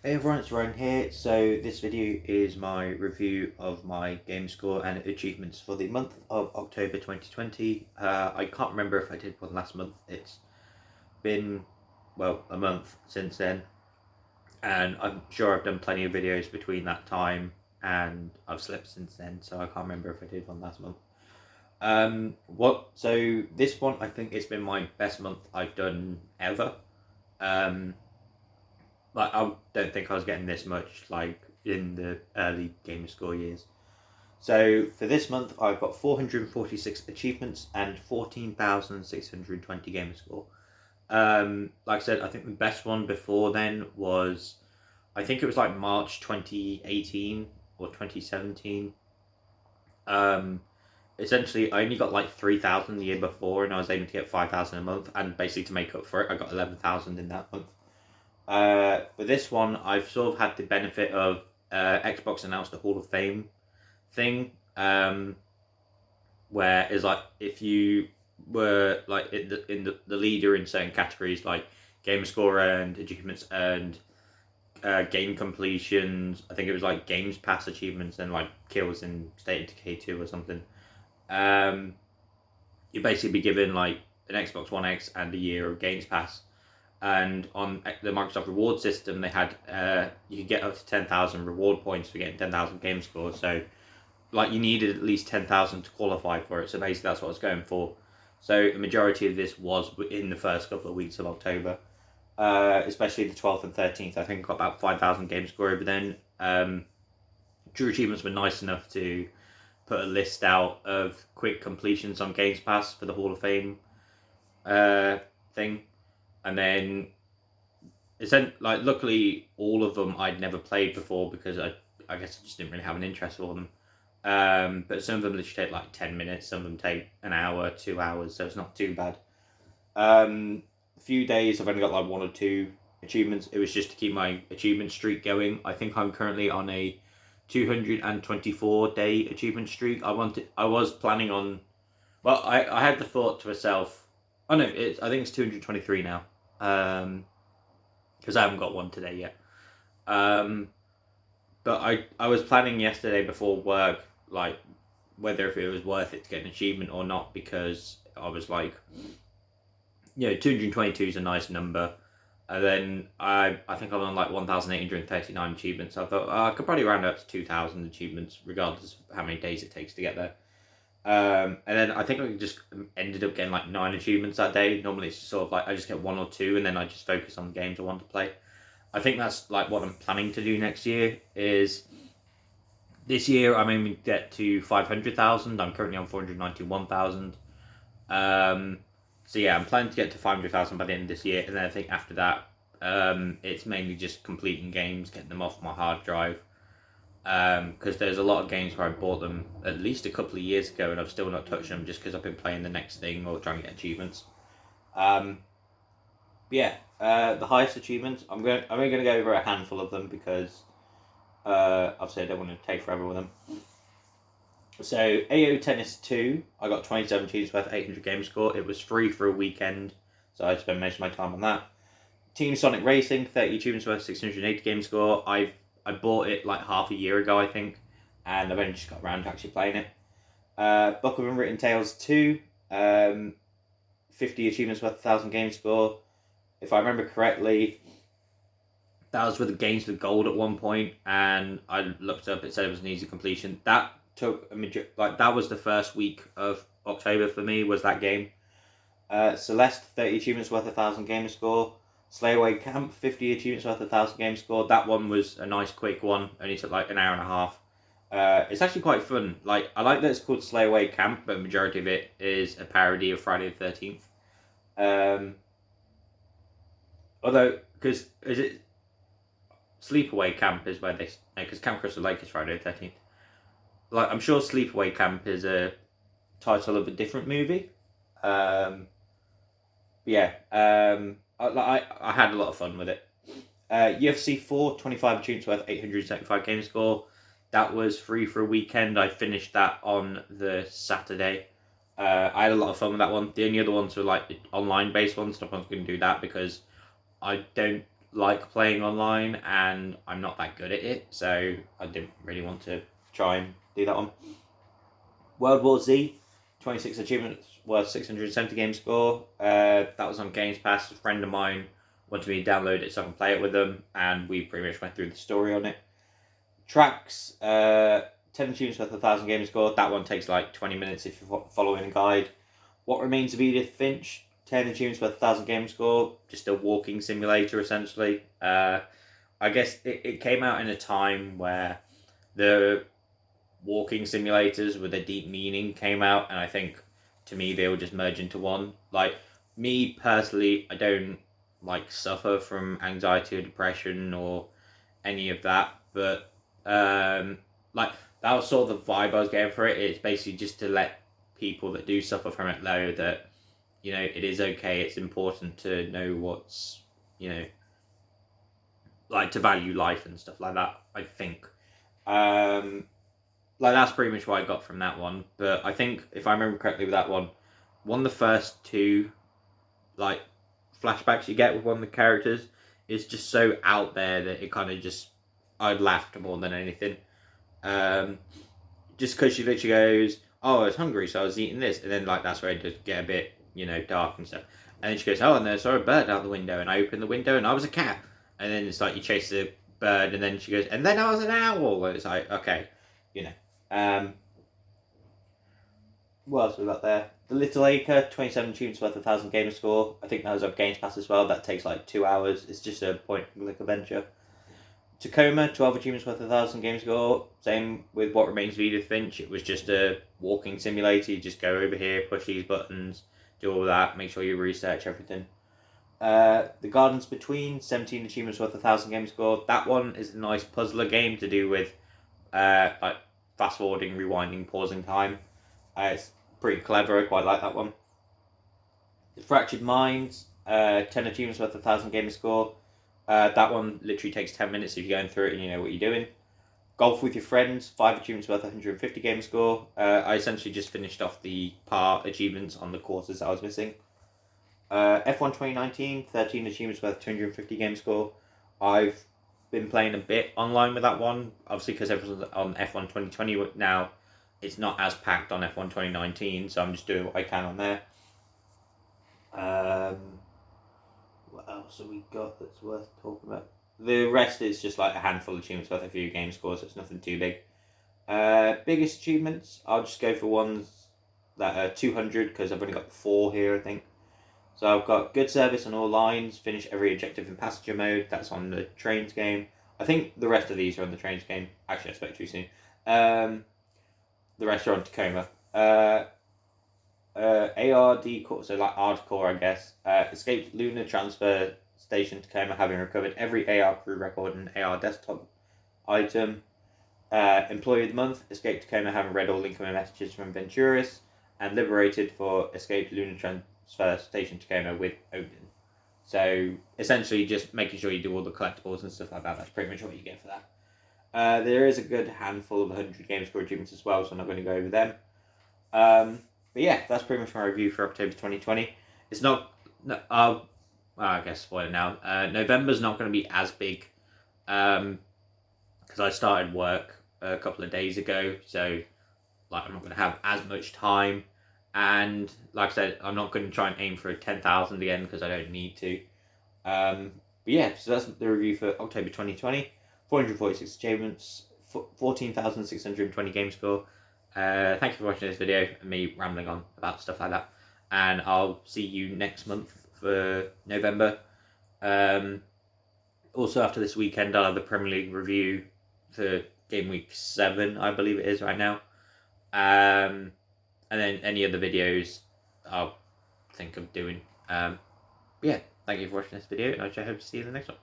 Hey everyone, it's Ryan here. So this video is my review of my game score and achievements for the month of October 2020. I can't remember if I did one last month. It's been, well, a month since then. And I'm sure I've done plenty of videos between that time and I've slept since then. So I can't remember if I did one last month. So this one, I think it's been my best month I've done ever. Um, I don't think I was getting this much like in the early gamer score years. So for this month, I've got 446 achievements and 14,620 gamer score. Like I said, I think the best one before then was, I think it was like March 2018 or 2017. Um, Essentially, I only got like 3,000 the year before, and I was aiming to get 5,000 a month. And basically, to make up for it, I got 11,000 in that month. With this one, I've sort of had the benefit of Xbox announced a Hall of Fame thing, where it's like if you were like in the leader in certain categories like game score earned, achievements earned, game completions. I think it was like games pass achievements and like kills in State of Decay 2 or something. Um, you basically be given like an Xbox One X and a year of Games Pass, and on the Microsoft reward system, they had you could get up to 10,000 reward points for getting 10,000 game scores. So, like, you needed at least 10,000 to qualify for it. So basically, that's what I was going for. So the majority of this was in the first couple of weeks of October, especially the 12th and 13th. I think I got about 5,000 game score over then. True achievements were nice enough to put a list out of quick completions on Games Pass for the Hall of Fame thing, and then like luckily all of them I'd never played before because I guess I just didn't really have an interest for them. But some of them literally take like 10 minutes, some of them take an hour, 2 hours, so it's not too bad. A few days I've only got like one or two achievements. It was just to keep my achievement streak going. I think I'm currently on a 224-day achievement streak. I was planning on, well, I had the thought to myself, oh no, I think it's 223 now. Because I haven't got one today yet. Um, but I was planning yesterday before work, like whether if it was worth it to get an achievement or not, because I was like, 222 is a nice number. And then I think I'm on like 1,839 achievements. So I thought I could probably round up to 2,000 achievements, regardless of how many days it takes to get there. And then I think I just ended up getting like 9 achievements that day. Normally it's just sort of like I just get one or two, and then I just focus on the games I want to play. I think that's like what I'm planning to do next year. Is this year I'm aiming to get to 500,000. I'm currently on 491,000. So yeah, I'm planning to get to 500,000 by the end of this year, and then I think after that, it's mainly just completing games, getting them off my hard drive. Because there's a lot of games where I bought them at least a couple of years ago, and I've still not touched them just because I've been playing the next thing or trying to get achievements. Um, yeah, the highest achievements. I'm only going to go over a handful of them because obviously I don't want to take forever with them. So AO Tennis 2, I got 27 achievements worth 800 game score. It was free for a weekend, so I spent most of my time on that. Team Sonic Racing, 30 achievements worth 680 game score. I bought it like half a year ago, I think, and I've only just got around to actually playing it. Book of Unwritten Tales 2, 50 achievements worth 1,000 game score. If I remember correctly, that was with the games with gold at one point, and I looked up, it said it was an easy completion. That took that was the first week of October for me, was that game. Celeste, 30 achievements worth 1,000 game score. Slayaway Camp, 50 achievements worth 1,000 game score. That one was a nice quick one, only took like an hour and a half. It's actually quite fun. Like, I like that it's called Slayaway Camp, but the majority of it is a parody of Friday the 13th. Although, because is it Sleepaway Camp is where they, because Camp Crystal Lake is Friday the 13th. Like, I'm sure Sleepaway Camp is a title of a different movie. Yeah, I had a lot of fun with it. UFC 4, 25 achievements worth 875 game score. That was free for a weekend. I finished that on the Saturday. I had a lot of fun with that one. The only other ones were like the online based ones, so I wasn't going to do that because I don't like playing online, and I'm not that good at it, so I didn't really want to try and do that one. World War Z, 26 achievements worth 670 game score. That was on Games Pass. A friend of mine wanted me to download it so I can play it with them, and we pretty much went through the story on it. Tracks, 10 achievements worth 1,000 game score. That one takes like 20 minutes if you're following a guide. What Remains of Edith Finch, 10 achievements worth 1,000 game score. Just a walking simulator essentially. I guess it came out in a time where the walking simulators with a deep meaning came out, and I think to me they will just merge into one. Like me personally, I don't like suffer from anxiety or depression or any of that, but like that was sort of the vibe I was getting for it. It's basically just to let people that do suffer from it know that, you know, it is okay. It's important to know what's, you know, like to value life and stuff like that, I think. Like that's pretty much what I got from that one. But I think if I remember correctly with that one of the first two like flashbacks you get with one of the characters is just so out there that it kind of just I laughed more than anything. Just because she literally goes, "Oh, I was hungry, so I was eating this," and then like that's where it just get a bit, you know, dark and stuff. And then she goes, "Oh, and I saw a bird out the window, and I opened the window, and I was a cat." And then it's like you chase the bird, and then she goes, "And then I was an owl." And it's like, okay, you know. What else we got there? The Little Acre, 27 tunes worth 1,000 gamer score. I think that was on Games Pass as well. That takes like 2 hours. It's just a point and click adventure. Tacoma, 12 achievements worth 1,000 game score. Same with What Remains of Edith Finch. It was just a walking simulator. You just go over here, push these buttons, do all that, make sure you research everything. The Gardens Between, 17 achievements worth 1,000 game score. That one is a nice puzzler game to do with like fast forwarding, rewinding, pausing time. It's pretty clever. I quite like that one. The Fractured Minds, 10 achievements worth 1,000 game score. That one literally takes 10 minutes if you're going through it and you know what you're doing. Golf with Your Friends, 5 achievements worth 150 game score. I essentially just finished off the par achievements on the courses I was missing. F1 2019, 13 achievements worth 250 game score. I've been playing a bit online with that one, obviously because everyone's on F1 2020 now. It's not as packed on F1 2019, so I'm just doing what I can on there. What else have we got that's worth talking about? The rest is just like a handful of achievements worth a few game scores, so it's nothing too big. Biggest achievements, I'll just go for ones that are 200 because I've only got 4 here, I think. So I've got good service on all lines, finish every objective in passenger mode. That's on the trains game. I think the rest of these are on the trains game. Actually, I spoke too soon. The rest are on Tacoma. ARD core, so like hardcore, I guess. Escaped Lunar Transfer Station Tacoma, having recovered every AR crew record and AR desktop item. Employee of the Month, Escaped Tacoma, having read all incoming messages from Venturis, and liberated for Escaped Lunar Transfer Station Tacoma with Odin. So essentially, just making sure you do all the collectibles and stuff like that. That's pretty much what you get for that. There is a good handful of 100 game score achievements as well, so I'm not going to go over them. But yeah, that's pretty much my review for October 2020. It's not, no, I guess spoiler now. November's not going to be as big, because I started work a couple of days ago, so like I'm not going to have as much time. And like I said, I'm not going to try and aim for 10,000 again because I don't need to. But yeah, so that's the review for October 2020. 446 achievements, 14,620 game score. Thank you for watching this video and me rambling on about stuff like that. And I'll see you next month for November. Also after this weekend, I'll have the Premier League review for Game Week 7, I believe it is right now. And then any other videos I'll think of doing. Yeah, thank you for watching this video, and I hope to see you in the next one.